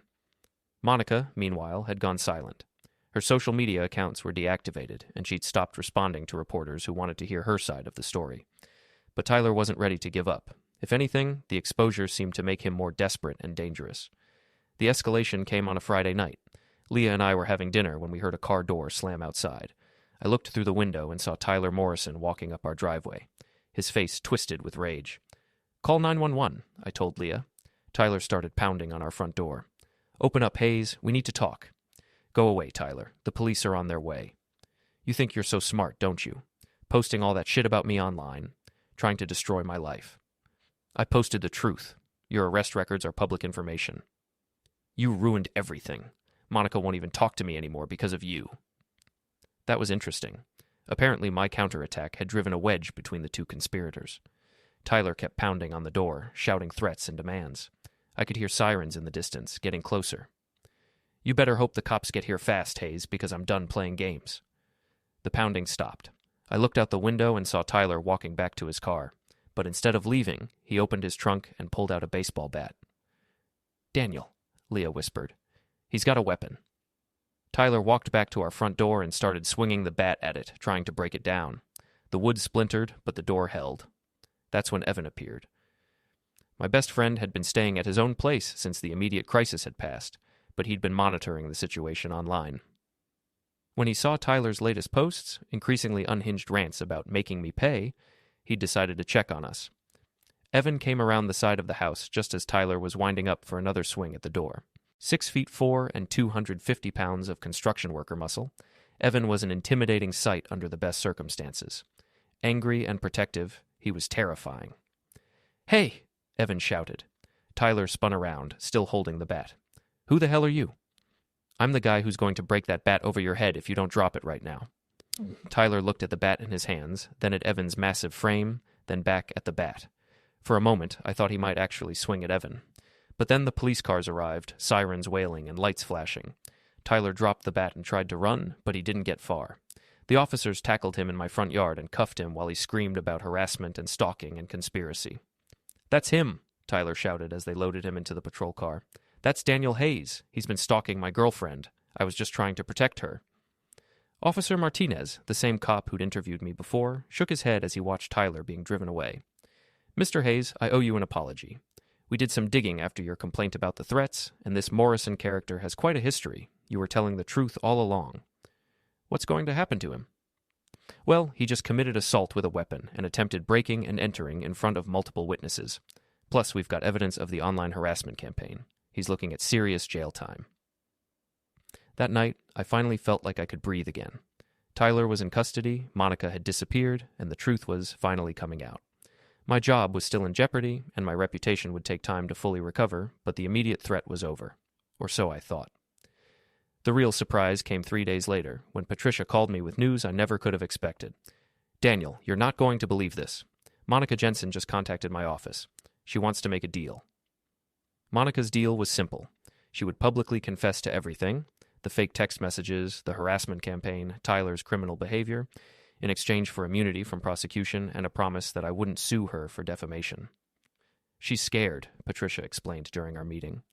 Monica, meanwhile, had gone silent. Her social media accounts were deactivated, and she'd stopped responding to reporters who wanted to hear her side of the story. But Tyler wasn't ready to give up. If anything, the exposure seemed to make him more desperate and dangerous. The escalation came on a Friday night. Leah and I were having dinner when we heard a car door slam outside. I looked through the window and saw Tyler Morrison walking up our driveway. His face twisted with rage. "Call 911, I told Leah. Tyler started pounding on our front door. "Open up, Hayes. We need to talk." "Go away, Tyler. The police are on their way." "You think you're so smart, don't you? Posting all that shit about me online, trying to destroy my life." "I posted the truth. Your arrest records are public information." "You ruined everything. Monica won't even talk to me anymore because of you." That was interesting. Apparently my counterattack had driven a wedge between the 2 conspirators. Tyler kept pounding on the door, shouting threats and demands. I could hear sirens in the distance, getting closer. "You better hope the cops get here fast, Hayes, because I'm done playing games." The pounding stopped. I looked out the window and saw Tyler walking back to his car. But instead of leaving, he opened his trunk and pulled out a baseball bat. "Daniel," Leah whispered. "He's got a weapon." Tyler walked back to our front door and started swinging the bat at it, trying to break it down. The wood splintered, but the door held. That's when Evan appeared. My best friend had been staying at his own place since the immediate crisis had passed, but he'd been monitoring the situation online. When he saw Tyler's latest posts, increasingly unhinged rants about making me pay, he decided to check on us. Evan came around the side of the house just as Tyler was winding up for another swing at the door. 6'4" and 250 pounds of construction worker muscle, Evan was an intimidating sight under the best circumstances. Angry and protective, he was terrifying. "Hey!" Evan shouted. Tyler spun around, still holding the bat. "Who the hell are you?" "I'm the guy who's going to break that bat over your head if you don't drop it right now." Tyler looked at the bat in his hands, then at Evan's massive frame, then back at the bat. For a moment, I thought he might actually swing at Evan. But then the police cars arrived, sirens wailing and lights flashing. Tyler dropped the bat and tried to run, but he didn't get far. The officers tackled him in my front yard and cuffed him while he screamed about harassment and stalking and conspiracy. "That's him," Tyler shouted as they loaded him into the patrol car. "That's Daniel Hayes. He's been stalking my girlfriend. I was just trying to protect her." Officer Martinez, the same cop who'd interviewed me before, shook his head as he watched Tyler being driven away. "Mr. Hayes, I owe you an apology. We did some digging after your complaint about the threats, and this Morrison character has quite a history. You were telling the truth all along." "What's going to happen to him?" "Well, he just committed assault with a weapon and attempted breaking and entering in front of multiple witnesses. Plus, we've got evidence of the online harassment campaign. He's looking at serious jail time." That night, I finally felt like I could breathe again. Tyler was in custody, Monica had disappeared, and the truth was finally coming out. My job was still in jeopardy, and my reputation would take time to fully recover, but the immediate threat was over. Or so I thought. The real surprise came 3 days later, when Patricia called me with news I never could have expected. "Daniel, you're not going to believe this. Monica Jensen just contacted my office. She wants to make a deal." Monica's deal was simple. She would publicly confess to everything, the fake text messages, the harassment campaign, Tyler's criminal behavior, in exchange for immunity from prosecution and a promise that I wouldn't sue her for defamation. "She's scared," Patricia explained during our meeting.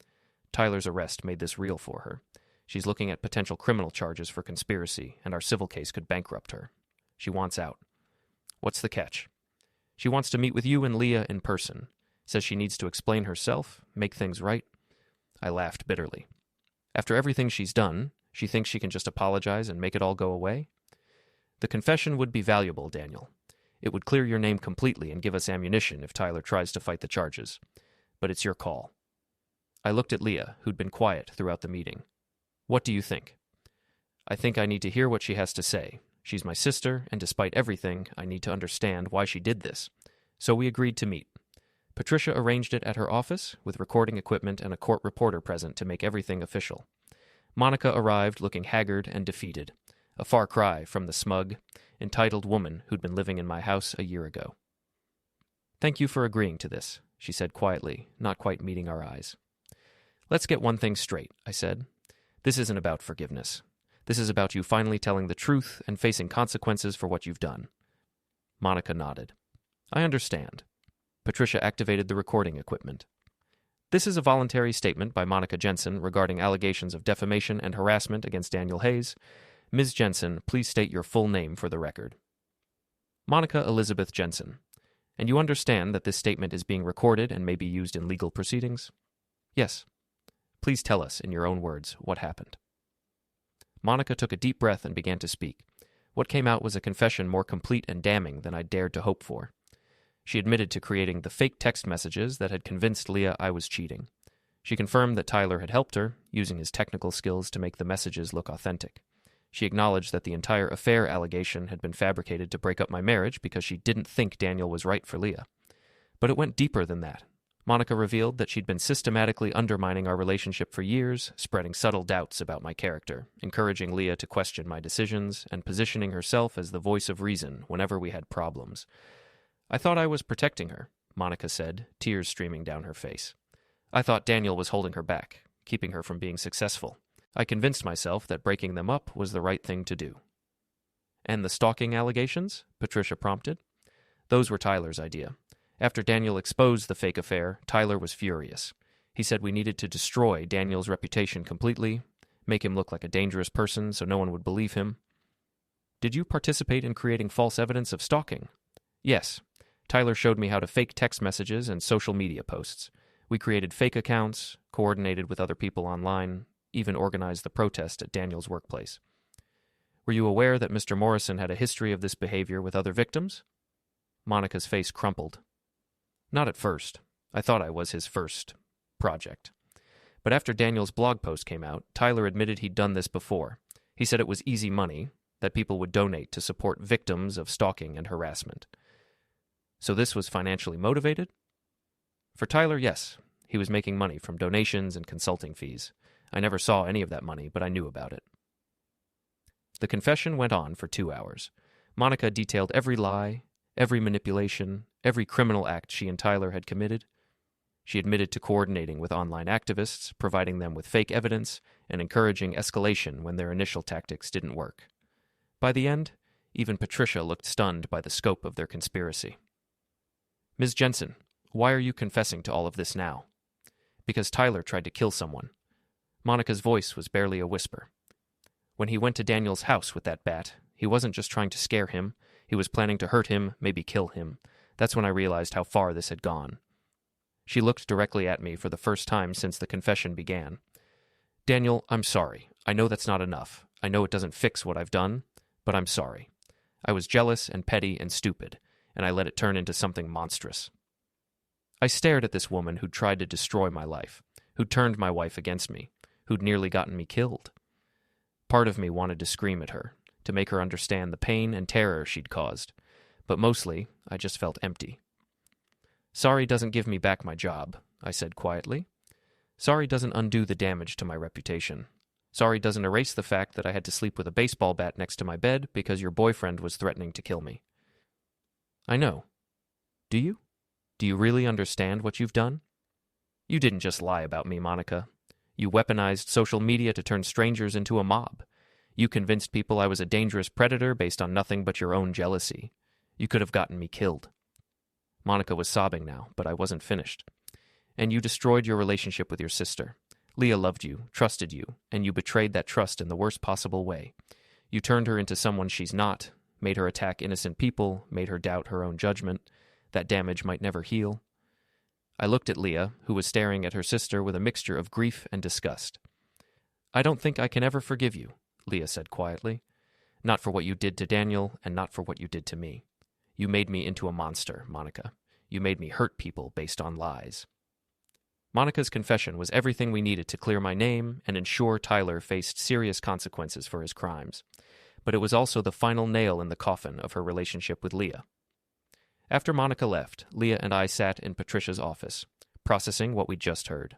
"Tyler's arrest made this real for her. She's looking at potential criminal charges for conspiracy, and our civil case could bankrupt her. She wants out." "What's the catch?" "She wants to meet with you and Leah in person. Says she needs to explain herself, make things right." I laughed bitterly. "After everything she's done, she thinks she can just apologize and make it all go away?" "The confession would be valuable, Daniel. It would clear your name completely and give us ammunition if Tyler tries to fight the charges. But it's your call." I looked at Leah, who'd been quiet throughout the meeting. "What do you think?" "I think I need to hear what she has to say. She's my sister, and despite everything, I need to understand why she did this." So we agreed to meet. Patricia arranged it at her office, with recording equipment and a court reporter present to make everything official. Monica arrived looking haggard and defeated, a far cry from the smug, entitled woman who'd been living in my house a year ago. "Thank you for agreeing to this," she said quietly, not quite meeting our eyes. "Let's get one thing straight," I said. "This isn't about forgiveness. This is about you finally telling the truth and facing consequences for what you've done." Monica nodded. "I understand." Patricia activated the recording equipment. "This is a voluntary statement by Monica Jensen regarding allegations of defamation and harassment against Daniel Hayes. Ms. Jensen, please state your full name for the record." "Monica Elizabeth Jensen. And you understand that this statement is being recorded and may be used in legal proceedings?" "Yes." "Please tell us, in your own words, what happened." Monica took a deep breath and began to speak. What came out was a confession more complete and damning than I dared to hope for. She admitted to creating the fake text messages that had convinced Leah I was cheating. She confirmed that Tyler had helped her, using his technical skills to make the messages look authentic. She acknowledged that the entire affair allegation had been fabricated to break up my marriage because she didn't think Daniel was right for Leah. But it went deeper than that. Monica revealed that she'd been systematically undermining our relationship for years, spreading subtle doubts about my character, encouraging Leah to question my decisions, and positioning herself as the voice of reason whenever we had problems. "I thought I was protecting her," Monica said, tears streaming down her face. "I thought Daniel was holding her back, keeping her from being successful. I convinced myself that breaking them up was the right thing to do." "And the stalking allegations?" Patricia prompted. "Those were Tyler's idea. After Daniel exposed the fake affair, Tyler was furious. He said we needed to destroy Daniel's reputation completely, make him look like a dangerous person so no one would believe him." "Did you participate in creating false evidence of stalking?" "Yes. Tyler showed me how to fake text messages and social media posts. We created fake accounts, coordinated with other people online, even organized the protest at Daniel's workplace. Were you aware that Mr. Morrison had a history of this behavior with other victims? Monica's face crumpled. Not at first. I thought I was his first project. But after Daniel's blog post came out, Tyler admitted he'd done this before. He said it was easy money, that people would donate to support victims of stalking and harassment. So this was financially motivated? For Tyler, yes. He was making money from donations and consulting fees. I never saw any of that money, but I knew about it. The confession went on for 2 hours. Monica detailed every lie, every manipulation, every criminal act she and Tyler had committed. She admitted to coordinating with online activists, providing them with fake evidence, and encouraging escalation when their initial tactics didn't work. By the end, even Patricia looked stunned by the scope of their conspiracy. Ms. Jensen, why are you confessing to all of this now? Because Tyler tried to kill someone. Monica's voice was barely a whisper. When he went to Daniel's house with that bat, he wasn't just trying to scare him. He was planning to hurt him, maybe kill him. That's when I realized how far this had gone. She looked directly at me for the first time since the confession began. Daniel, I'm sorry. I know that's not enough. I know it doesn't fix what I've done, but I'm sorry. I was jealous and petty and stupid, and I let it turn into something monstrous. I stared at this woman who'd tried to destroy my life, who'd turned my wife against me, who'd nearly gotten me killed. Part of me wanted to scream at her, to make her understand the pain and terror she'd caused, but mostly I just felt empty. Sorry doesn't give me back my job, I said quietly. Sorry doesn't undo the damage to my reputation. Sorry doesn't erase the fact that I had to sleep with a baseball bat next to my bed because your boyfriend was threatening to kill me. I know. Do you? Do you really understand what you've done? You didn't just lie about me, Monica. You weaponized social media to turn strangers into a mob. You convinced people I was a dangerous predator based on nothing but your own jealousy. You could have gotten me killed. Monica was sobbing now, but I wasn't finished. And you destroyed your relationship with your sister. Leah loved you, trusted you, and you betrayed that trust in the worst possible way. You turned her into someone she's not, made her attack innocent people, made her doubt her own judgment. That damage might never heal. I looked at Leah, who was staring at her sister with a mixture of grief and disgust. I don't think I can ever forgive you, Leah said quietly. Not for what you did to Daniel, and not for what you did to me. You made me into a monster, Monica. You made me hurt people based on lies. Monica's confession was everything we needed to clear my name and ensure Tyler faced serious consequences for his crimes. But it was also the final nail in the coffin of her relationship with Leah. After Monica left, Leah and I sat in Patricia's office, processing what we'd just heard.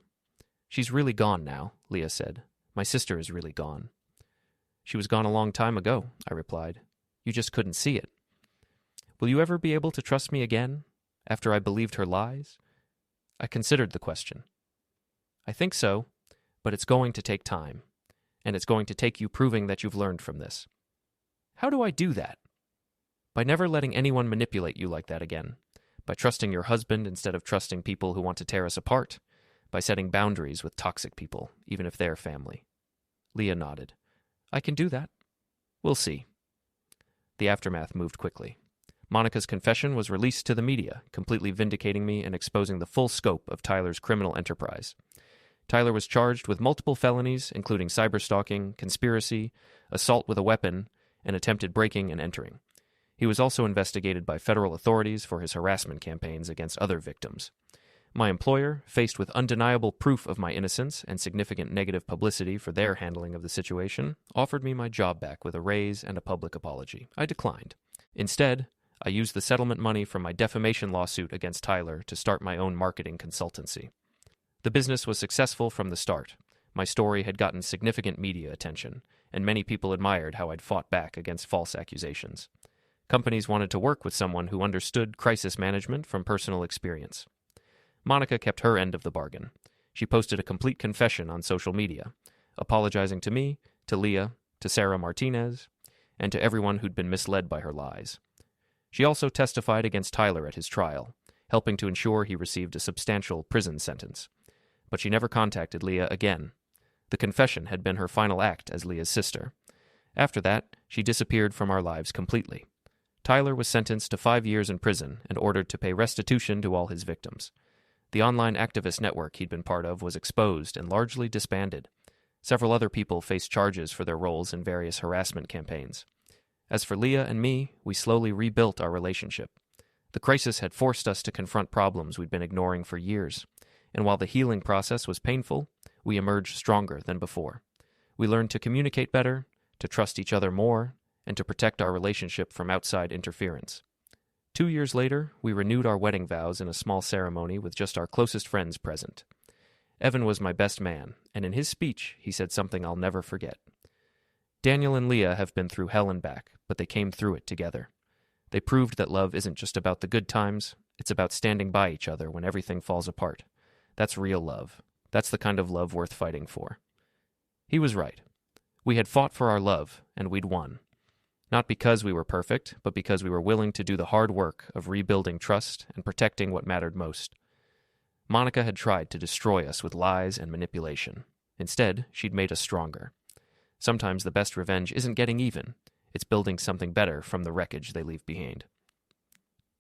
She's really gone now, Leah said. My sister is really gone. She was gone a long time ago, I replied. You just couldn't see it. Will you ever be able to trust me again, after I believed her lies? I considered the question. I think so, but it's going to take time, and it's going to take you proving that you've learned from this. How do I do that? By never letting anyone manipulate you like that again, by trusting your husband instead of trusting people who want to tear us apart, by setting boundaries with toxic people, even if they're family. Leah nodded. I can do that. We'll see. The aftermath moved quickly. Monica's confession was released to the media, completely vindicating me and exposing the full scope of Tyler's criminal enterprise. Tyler was charged with multiple felonies, including cyberstalking, conspiracy, assault with a weapon, and attempted breaking and entering. He was also investigated by federal authorities for his harassment campaigns against other victims. My employer, faced with undeniable proof of my innocence and significant negative publicity for their handling of the situation, offered me my job back with a raise and a public apology. I declined. Instead, I used the settlement money from my defamation lawsuit against Tyler to start my own marketing consultancy. The business was successful from the start. My story had gotten significant media attention, and many people admired how I'd fought back against false accusations. Companies wanted to work with someone who understood crisis management from personal experience. Monica kept her end of the bargain. She posted a complete confession on social media, apologizing to me, to Leah, to Sarah Martinez, and to everyone who'd been misled by her lies. She also testified against Tyler at his trial, helping to ensure he received a substantial prison sentence. But she never contacted Leah again. The confession had been her final act as Leah's sister. After that, she disappeared from our lives completely. Tyler was sentenced to 5 years in prison and ordered to pay restitution to all his victims. The online activist network he'd been part of was exposed and largely disbanded. Several other people faced charges for their roles in various harassment campaigns. As for Leah and me, we slowly rebuilt our relationship. The crisis had forced us to confront problems we'd been ignoring for years, and while the healing process was painful, we emerged stronger than before. We learned to communicate better, to trust each other more, and to protect our relationship from outside interference. 2 years later, we renewed our wedding vows in a small ceremony with just our closest friends present. Evan was my best man, and in his speech, he said something I'll never forget. Daniel and Leah have been through hell and back, but they came through it together. They proved that love isn't just about the good times, it's about standing by each other when everything falls apart. That's real love. That's the kind of love worth fighting for. He was right. We had fought for our love, and we'd won. Not because we were perfect, but because we were willing to do the hard work of rebuilding trust and protecting what mattered most. Monica had tried to destroy us with lies and manipulation. Instead, she'd made us stronger. Sometimes the best revenge isn't getting even. It's building something better from the wreckage they leave behind.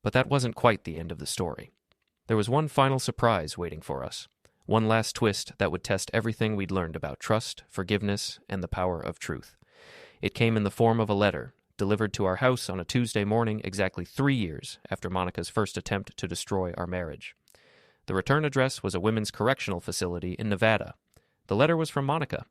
But that wasn't quite the end of the story. There was one final surprise waiting for us. One last twist that would test everything we'd learned about trust, forgiveness, and the power of truth. It came in the form of a letter, delivered to our house on a Tuesday morning exactly 3 years after Monica's first attempt to destroy our marriage. The return address was a women's correctional facility in Nevada. The letter was from Monica,